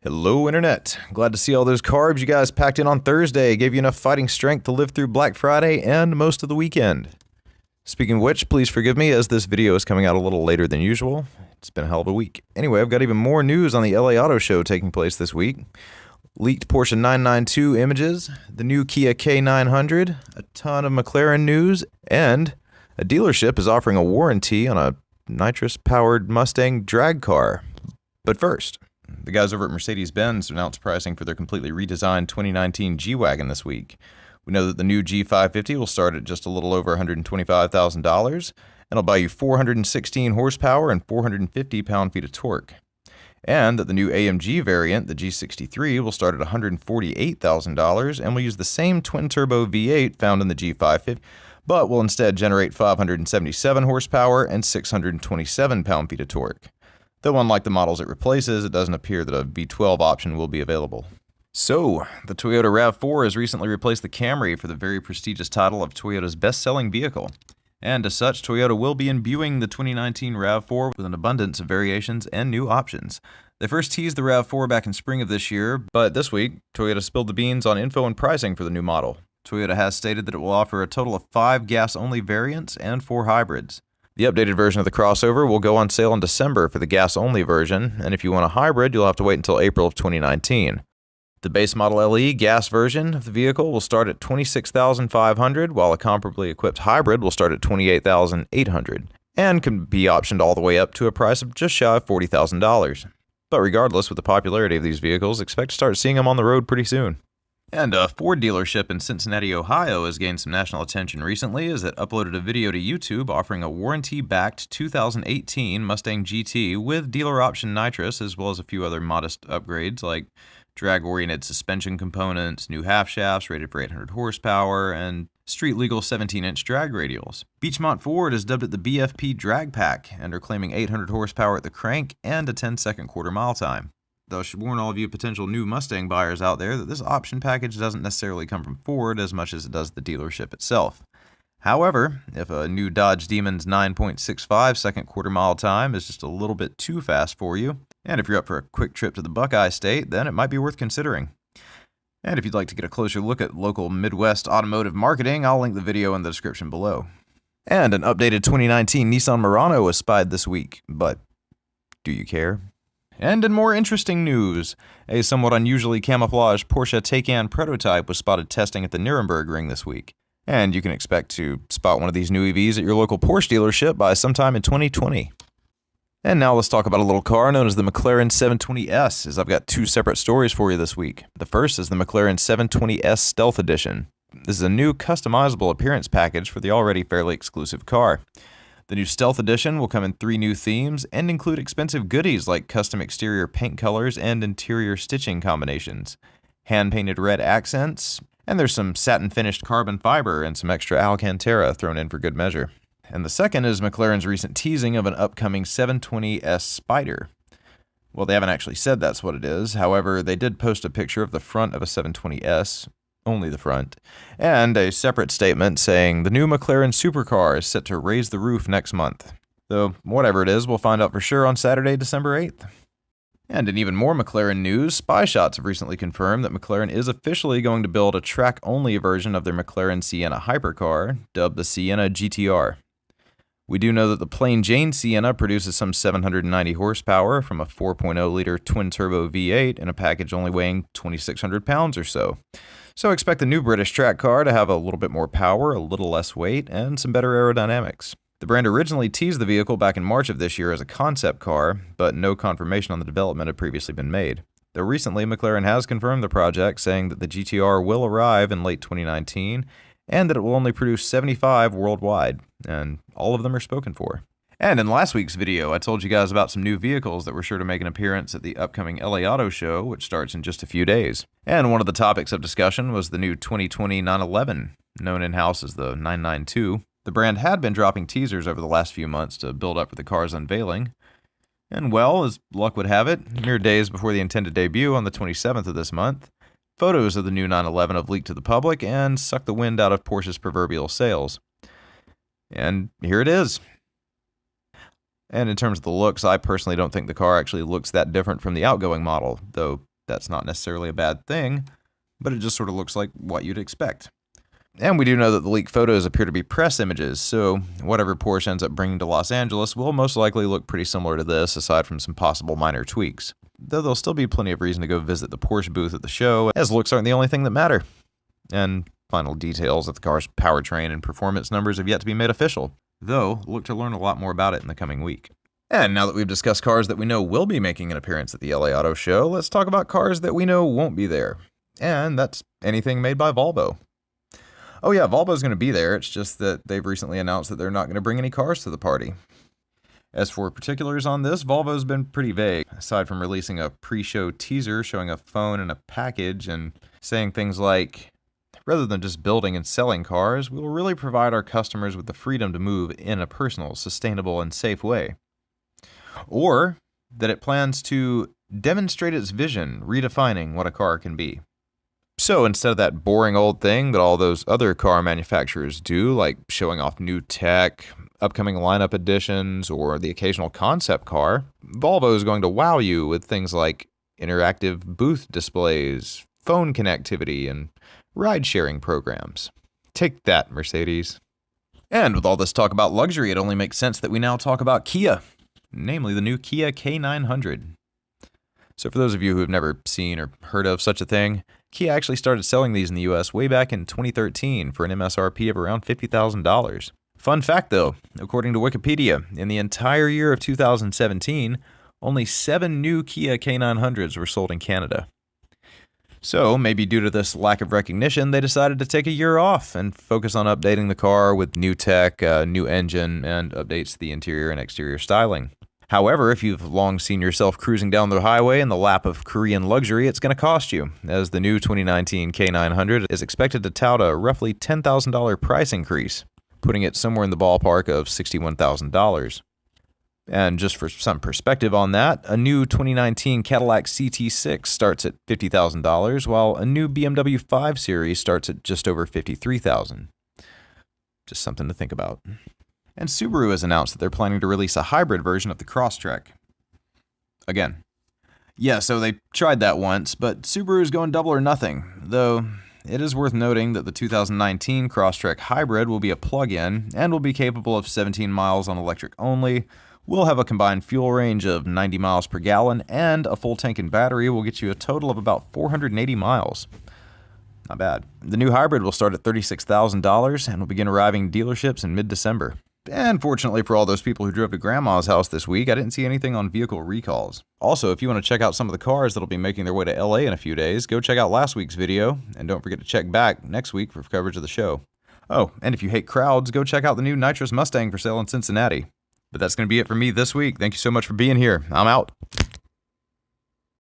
Hello, Internet. Glad to see all those carbs you guys packed in on Thursday. Gave you enough fighting strength to live through Black Friday and most of the weekend. Speaking of which, please forgive me as this video is coming out a little later than usual. It's been a hell of a week. Anyway, I've got even more news on the LA Auto Show taking place this week. Leaked Porsche 992 images, the new Kia K900, a ton of Mclaren news, and a dealership is offering a warranty on a nitrous-powered Mustang drag car. But first, the guys over at Mercedes-Benz announced pricing for their completely redesigned 2019 G-wagen this week. We know that the new G550 will start at just a little over $125,000, and it'll buy you 416 horsepower and 450 pound-feet of torque. And that the new AMG variant, the G63, will start at $148,000 and will use the same twin-turbo V8 found in the G550, but will instead generate 577 horsepower and 627 pound-feet of torque. Though unlike the models it replaces, it doesn't appear that a V12 option will be available. So, the Toyota Rav4 has recently replaced the Camry for the very prestigious title of Toyota's best-selling vehicle. And as such, Toyota will be imbuing the 2019 Rav4 with an abundance of variations and new options. They first teased the Rav4 back in spring of this year, but this week, Toyota spilled the beans on info and pricing for the new model. Toyota has stated that it will offer a total of 5 gas-only variants and 4 hybrids. The updated version of the crossover will go on sale in December for the gas-only version, and if you want a hybrid, you'll have to wait until April of 2019. The base model LE gas version of the vehicle will start at $26,500, while a comparably equipped hybrid will start at $28,800, and can be optioned all the way up to a price of just shy of $40,000. But regardless, with the popularity of these vehicles, expect to start seeing them on the road pretty soon. And a Ford dealership in Cincinnati, Ohio has gained some national attention recently as it uploaded a video to YouTube offering a warranty-backed 2018 Mustang GT with dealer option nitrous, as well as a few other modest upgrades like drag-oriented suspension components, new half shafts rated for 800 horsepower, and street-legal 17-inch drag radials. Beechmont Ford has dubbed it the BFP Drag Pack and are claiming 800 horsepower at the crank and a 10-second quarter-mile time. Though I should warn all of you potential new Mustang buyers out there that this option package doesn't necessarily come from Ford as much as it does the dealership itself. However, if a new Dodge Demon's 9.65 second quarter mile time is just a little bit too fast for you, and if you're up for a quick trip to the Buckeye State, then it might be worth considering. And if you'd like to get a closer look at local Midwest automotive marketing, I'll link the video in the description below. And an updated 2019 Nissan Murano was spied this week, but do you care? And in more interesting news, a somewhat unusually camouflaged Porsche Taycan prototype was spotted testing at the Nuremberg Ring this week. And you can expect to spot one of these new EVs at your local Porsche dealership by sometime in 2020. And now let's talk about a little car known as the Mclaren 720S, as I've got 2 separate stories for you this week. The first is the Mclaren 720S Stealth Edition. This is a new customizable appearance package for the already fairly exclusive car. The new Stealth Edition will come in 3 new themes and include expensive goodies like custom exterior paint colors and interior stitching combinations, hand-painted red accents, and there's some satin-finished carbon fiber and some extra Alcantara thrown in for good measure. And the second is McLaren's recent teasing of an upcoming 720S Spyder. Well, they haven't actually said that's what it is. However, they did post a picture of the front of a 720S, only the front, and a separate statement saying the new McLaren supercar is set to raise the roof next month. Though, whatever it is, we'll find out for sure on Saturday, December 8th. And in even more McLaren news, Spy Shots have recently confirmed that McLaren is officially going to build a track-only version of their McLaren Sienna hypercar, dubbed the Senna GTR. We do know that the plain Jane Sienna produces some 790 horsepower from a 4.0-liter twin-turbo V8 in a package only weighing 2,600 pounds or so. So expect the new British track car to have a little bit more power, a little less weight, and some better aerodynamics. The brand originally teased the vehicle back in March of this year as a concept car, but no confirmation on the development had previously been made. Though recently, McLaren has confirmed the project, saying that the GTR will arrive in late 2019, and that it will only produce 75 worldwide, and all of them are spoken for. And in last week's video, I told you guys about some new vehicles that were sure to make an appearance at the upcoming LA Auto Show, which starts in just a few days. And one of the topics of discussion was the new 2020 911, known in-house as the 992. The brand had been dropping teasers over the last few months to build up for the car's unveiling. And well, as luck would have it, mere days before the intended debut on the 27th of this month, photos of the new 911 have leaked to the public and sucked the wind out of Porsche's proverbial sails. And here it is. And in terms of the looks, I personally don't think the car actually looks that different from the outgoing model, though That's not necessarily a bad thing, but it just sort of looks like what you'd expect. And we do know that the leaked photos appear to be press images, so whatever Porsche ends up bringing to Los Angeles will most likely look pretty similar to this, aside from some possible minor tweaks. Though there'll still be plenty of reason to go visit the Porsche booth at the show, as looks aren't the only thing that matter. And final details of the car's powertrain and performance numbers have yet to be made official, though look to learn a lot more about it in the coming week. And now that we've discussed cars that we know will be making an appearance at the LA Auto Show, let's talk about cars that we know won't be there. And that's anything made by Volvo. Oh yeah, Volvo's going to be there, it's just that they've recently announced that they're not going to bring any cars to the party. As for particulars on this, Volvo's been pretty vague, aside from releasing a pre-show teaser showing a phone and a package and saying things like, rather than just building and selling cars, we will really provide our customers with the freedom to move in a personal, sustainable, and safe way. Or that it plans to demonstrate its vision, redefining what a car can be. So instead of that boring old thing that all those other car manufacturers do, like showing off new tech, upcoming lineup additions, or the occasional concept car, Volvo is going to wow you with things like interactive booth displays, phone connectivity, and ride-sharing programs. Take that, Mercedes. And with all this talk about luxury, it only makes sense that we now talk about Kia, namely the new Kia K900. So for those of you who have never seen or heard of such a thing, Kia actually started selling these in the US way back in 2013 for an MSRP of around $50,000. Fun fact though, according to Wikipedia, in the entire year of 2017, only 7 new Kia K900s were sold in Canada. So maybe due to this lack of recognition, they decided to take a year off and focus on updating the car with new tech, new engine, and updates to the interior and exterior styling. However, if you've long seen yourself cruising down the highway in the lap of Korean luxury, it's going to cost you, as the new 2019 K900 is expected to tout a roughly $10,000 price increase, putting it somewhere in the ballpark of $61,000. And just for some perspective on that, a new 2019 Cadillac CT6 starts at $50,000, while a new BMW 5 Series starts at just over $53,000. Just something to think about. And Subaru has announced that they're planning to release a hybrid version of the Crosstrek. Again. Yeah, so they tried that once, but Subaru's going double or nothing, though it is worth noting that the 2019 Crosstrek Hybrid will be a plug-in and will be capable of 17 miles on electric only, will have a combined fuel range of 90 miles per gallon, and a full tank and battery will get you a total of about 480 miles. Not bad. The new hybrid will start at $36,000 and will begin arriving in dealerships in mid-December. And fortunately for all those people who drove to Grandma's house this week, I didn't see anything on vehicle recalls. Also, if you want to check out some of the cars that'll be making their way to LA in a few days, go check out last week's video, and don't forget to check back next week for coverage of the show. Oh, and if you hate crowds, go check out the new nitrous Mustang for sale in Cincinnati. But that's going to be it for me this week. Thank you so much for being here. I'm out.